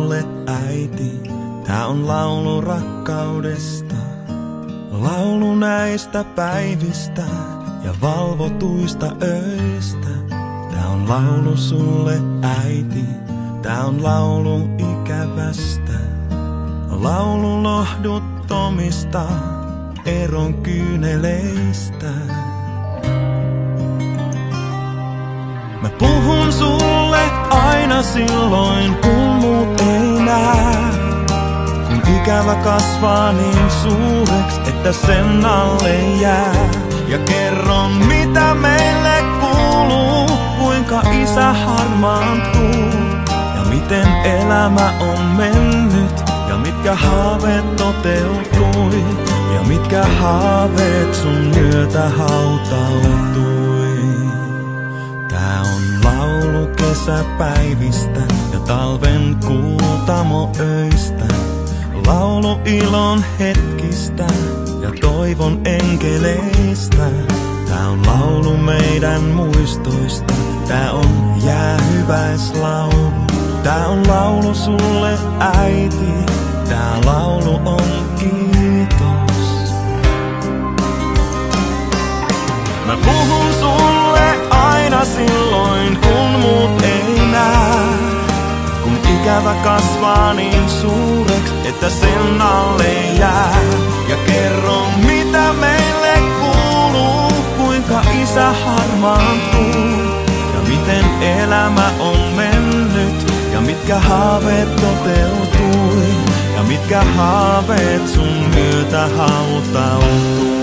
sulle äiti, tää on laulu rakkaudesta. Laulu näistä päivistä ja valvotuista öistä. Tää on laulu sulle äiti, tää on laulu ikävästä. Laulu lohduttomista eron kyyneleistä. Mä puhun sulle aina silloin, kun muut ei näe. Kun ikävä kasvaa niin suureks, että sen alle jää. Ja kerron mitä meille kuuluu, kuinka isä harmaantuu. Ja miten elämä on mennyt, ja mitkä haaveet toteutui. Ja mitkä haaveet sun myötä hautautui. Tää on laulu kesäpäivistä ja talven kuutamoöistä. Laulu ilon hetkistä ja toivon enkeleistä. Tää on laulu meidän muistoista. Tää on jäähyväislaulu. Tää on laulu sulle äiti. Tää laulu on kiitos. Mä puhun sulle aina silloin, kun muut ei näe. Kun ikävä kasvaa niin suureks, että sen alle jää. Ja kerron mitä meille kuuluu, kuinka isä harmaantuu. Ja miten elämä on mennyt, ja mitkä haaveet toteutui. Ja mitkä haaveet sun myötä hautautui.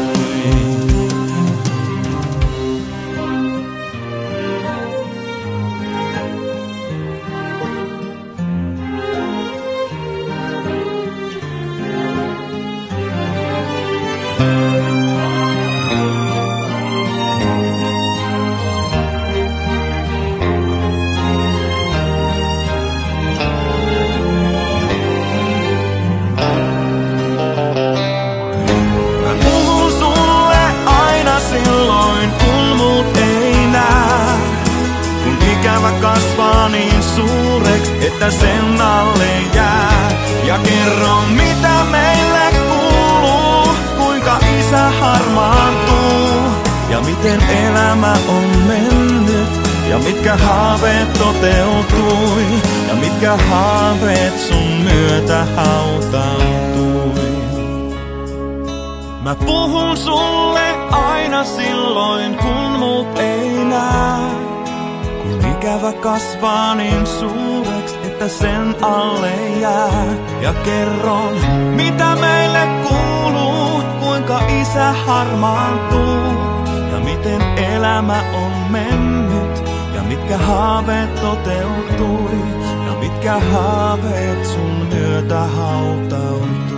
Kasvaa niin suureks, että sen alle jää. Ja kerron mitä meille kuuluu, kuinka isä harmaantuu. Ja miten elämä on mennyt, ja mitkä haaveet toteutui. Ja mitkä haaveet sun myötä hautautui. Mä puhun sulle aina silloin, kun muut ei näe. Ikävä kasvaa niin suureks, että sen alle jää. Ja kerron mitä meille kuuluu, kuinka isä harmaantuu. Ja miten elämä on mennyt, ja mitkä haaveet toteutui. Ja mitkä haaveet sun myötä hautautui.